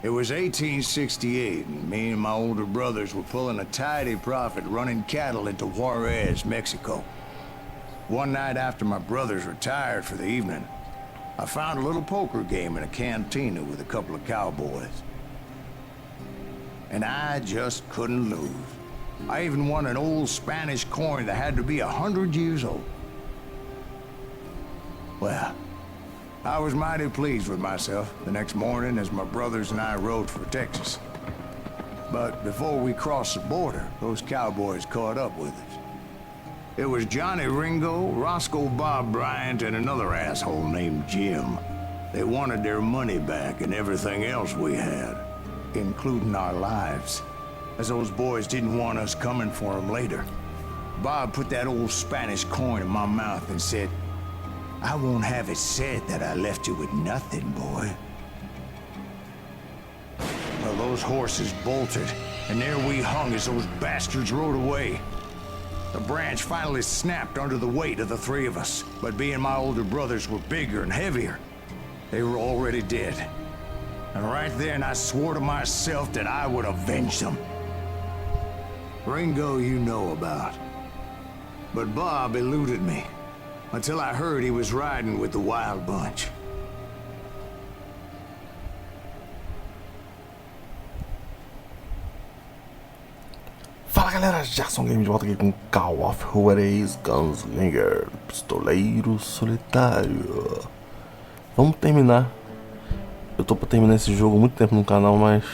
It was 1868, and me and my older brothers were pulling a tidy profit running cattle into Juarez, Mexico. One night after my brothers retired for the evening, I found a little poker game in a cantina with a couple of cowboys. And I just couldn't lose. I even won an old Spanish coin that had to be 100 years old. Well, I was mighty pleased with myself the next morning as my brothers and I rode for Texas. But before we crossed the border, those cowboys caught up with us. It was Johnny Ringo, Roscoe Bob Bryant, and another asshole named Jim. They wanted their money back and everything else we had, including our lives, as those boys didn't want us coming for them later. Bob put that old Spanish coin in my mouth and said, "I won't have it said that I left you with nothing, boy." Well, those horses bolted, and there we hung as those bastards rode away. The branch finally snapped under the weight of the three of us, but being my older brothers were bigger and heavier, they were already dead. And right then I swore to myself that I would avenge them. Ringo you know about. But Bob eluded me, until I heard he was riding with the Wild Bunch. Fala galera, Gerson Game de volta aqui com Call of Juarez, Gunslinger, pistoleiro solitário. Vamos terminar. Eu tô pra terminar esse jogo há muito tempo no canal, mas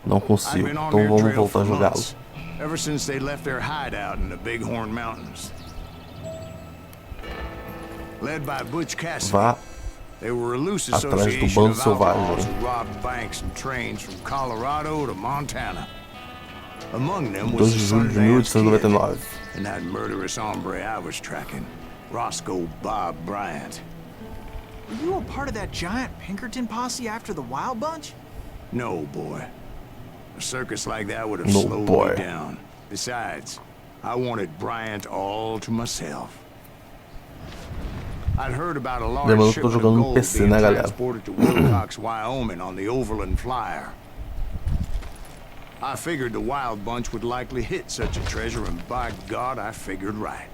não consigo. Então vamos voltar a jogá-lo. Ever since they left their hideout in the Bighorn Mountains. Led by Butch Cassidy, Vá they were a loose atrás do association bando of outlaws selvagem. who robbed banks and trains from Colorado to Montana. Among them 2 was de the julho de Sundance Kid 1899. and that murderous hombre I was tracking, Roscoe Bob Bryant. Were you a part of that giant Pinkerton posse after the Wild Bunch? No, boy. A circus like that would have No, slowed boy. me down. Besides, I wanted Bryant all to myself. I'd heard about a large Lembrando que eu tô shipment of jogando no gold PC, being né, galera? transported to Wilcox, Wyoming on the Overland Flyer. I figured the Wild Bunch would likely hit such a treasure, and by God, I figured right.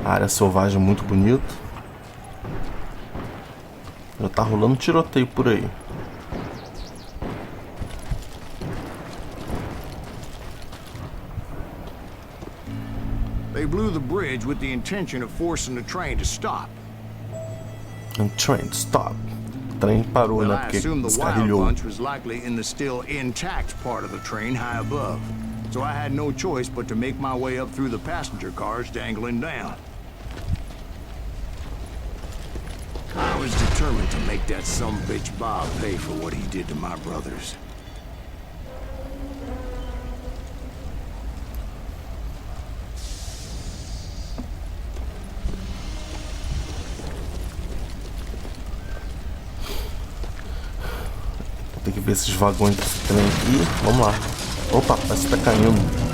A área selvagem muito bonita. Já tá rolando tiroteio por aí. They blew the bridge with the intention of forcing the train to stop. And train stop. O trem parou, Well, né? I Porque assumed the Wild descarrilhou. Bunch was likely in the still intact part of the train high above, so I had no choice but to make my way up through the passenger cars dangling down. I was determined to make that sumbitch Bob pay for what he did to my brothers. Tem que ver esses vagões desse trem aqui. Vamos lá. Opa, parece que tá caindo.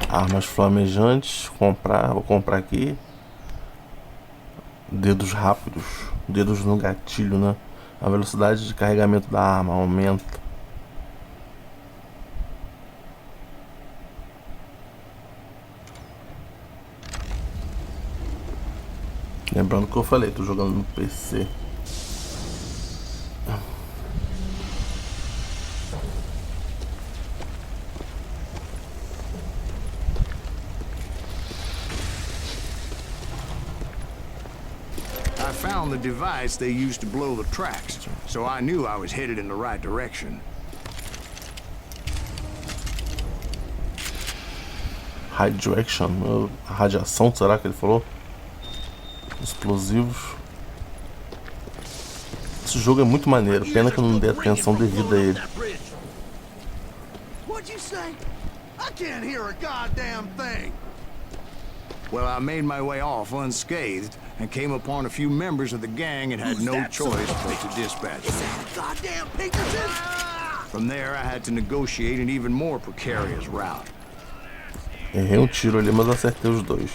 Armas flamejantes. Comprar. Vou comprar aqui. Dedos rápidos, dedos no gatilho, né? A velocidade de carregamento da arma aumenta. Lembrando que eu falei, tô jogando no PC. I found the device they used to blow the tracks, so I knew I was headed in the right direction. Radiation, radiação, será que ele falou? Explosivos. Esse jogo é muito maneiro, pena que eu não dei atenção devida a ele. What'd you say? I can't hear a goddamn thing. Well, I made my way off unscathed and came upon a few members of the gang and had no choice but to dispatch them. Goddamn Pinkerton! From there, I had to negotiate an even more precarious route. Errei tiro ali, mas acertei os dois.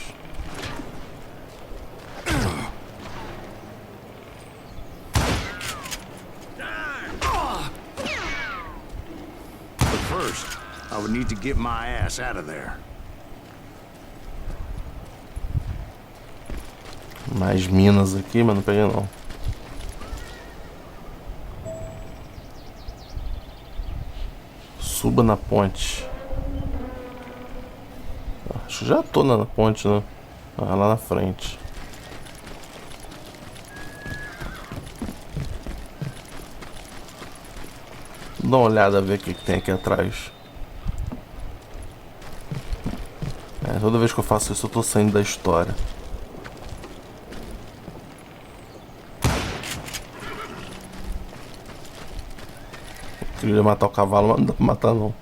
But first, I would need to get my ass out of there. Mais minas aqui, mas não peguei não. Suba na ponte. Acho que já tô na ponte, né? Ah, lá na frente. Dá uma olhada, ver o que tem aqui atrás. Toda vez que eu faço isso eu tô saindo da história. Eu queria matar o cavalo, mas não dá pra matar não.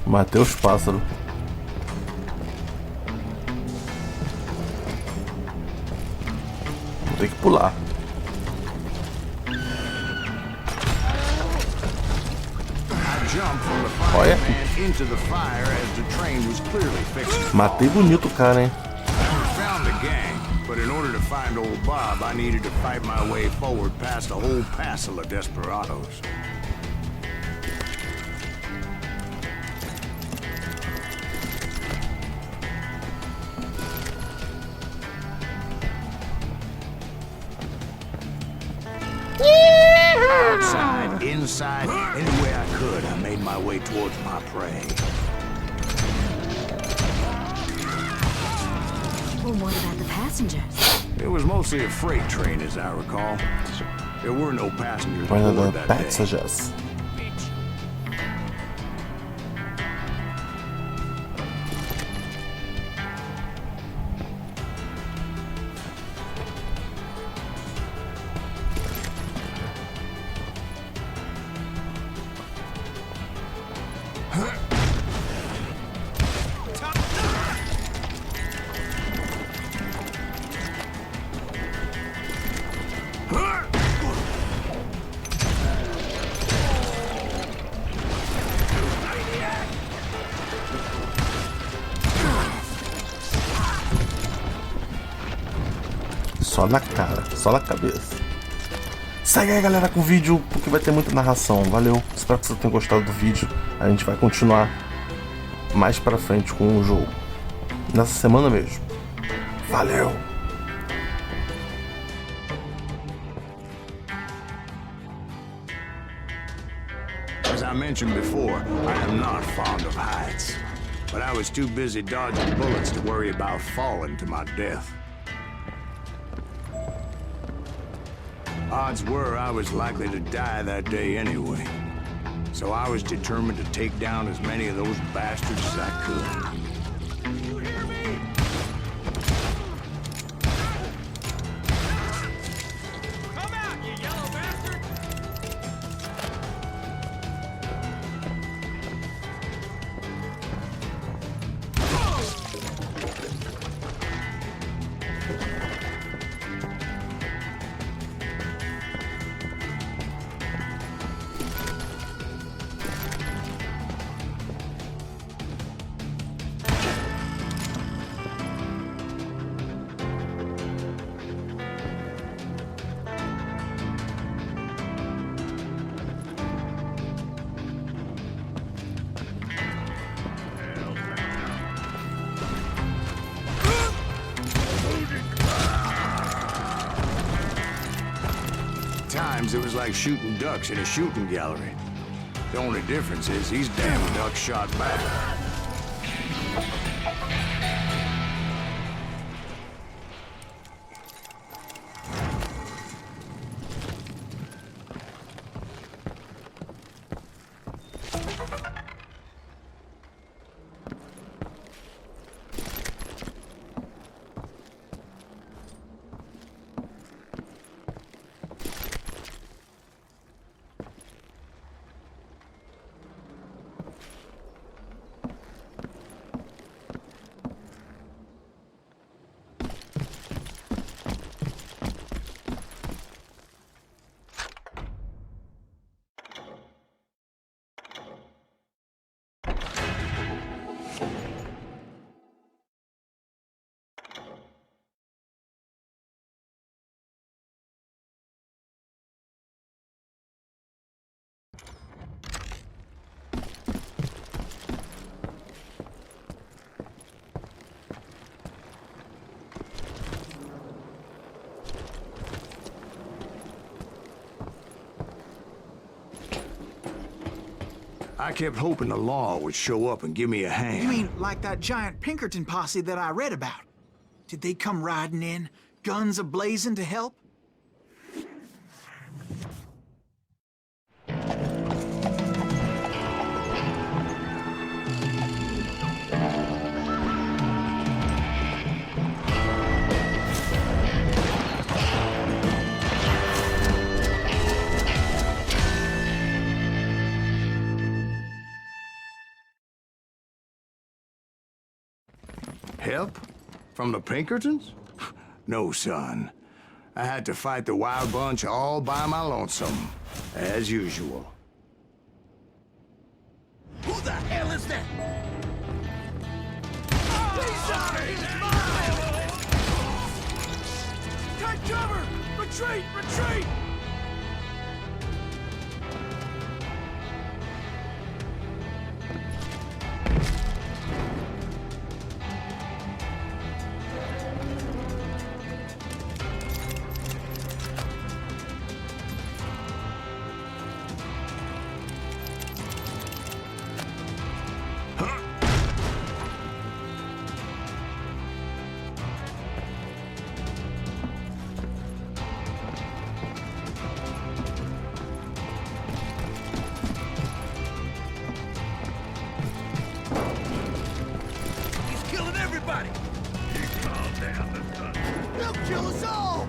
Matei os pássaros. Vou ter que pular. Olha. Matei bonito o cara, hein? Found the gang, but in order to find old Bob, I needed to fight my way forward past a whole passel of desperados. Outside, inside, any way I could, I made my way towards my prey. Well, what about the passengers? It was mostly a freight train, as I recall. There were no passengers One of aboard the that day. passengers. Só na cara, só na cabeça. Segue aí, galera, com o vídeo, porque vai ter muita narração. Valeu, espero que vocês tenham gostado do vídeo. A gente vai continuar mais pra frente com o jogo. Nessa semana mesmo. Valeu! As I mentioned before, I am not fond of heights. But I was too busy dodging bullets to worry about falling to my death. Odds were I was likely to die that day anyway. So I was determined to take down as many of those bastards as I could. Times it was like shooting ducks in a shooting gallery. The only difference is these damn ducks shot back. I kept hoping the law would show up and give me a hand. You mean like that giant Pinkerton posse that I read about? Did they come riding in, guns a-blazing to help? Help? From the Pinkertons? No, son. I had to fight the Wild Bunch all by my lonesome, as usual. Who the hell is that? Take cover! Retreat! Retreat! Kill us all!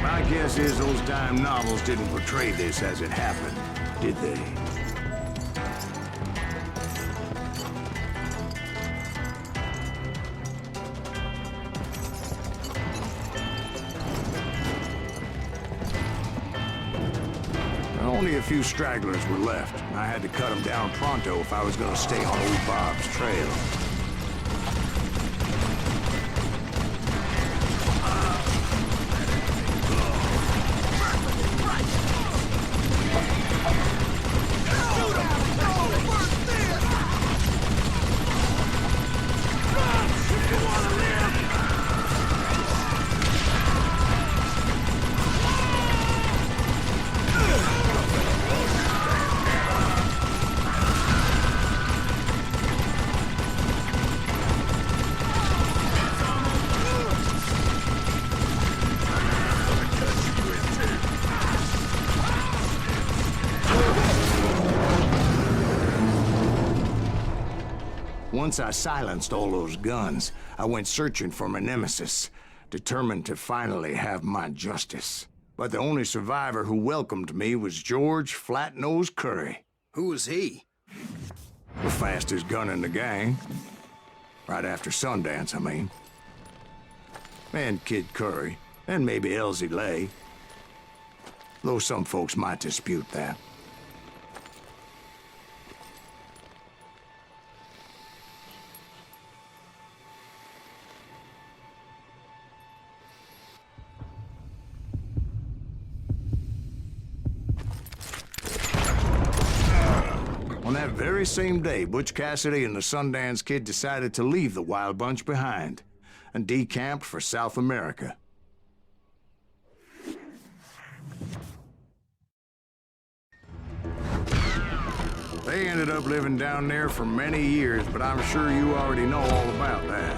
My guess is those dime novels didn't portray this as it happened, did they? Only a few stragglers were left. I had to cut them down pronto if I was going to stay on old Bob's trail. Once I silenced all those guns, I went searching for my nemesis, determined to finally have my justice. But the only survivor who welcomed me was George Flat-Nosed Curry. Who was he? The fastest gun in the gang. Right after Sundance, I mean. And Kid Curry, and maybe Elsie Lay. Though some folks might dispute that. On that very same day, Butch Cassidy and the Sundance Kid decided to leave the Wild Bunch behind and decamped for South America. They ended up living down there for many years, but I'm sure you already know all about that.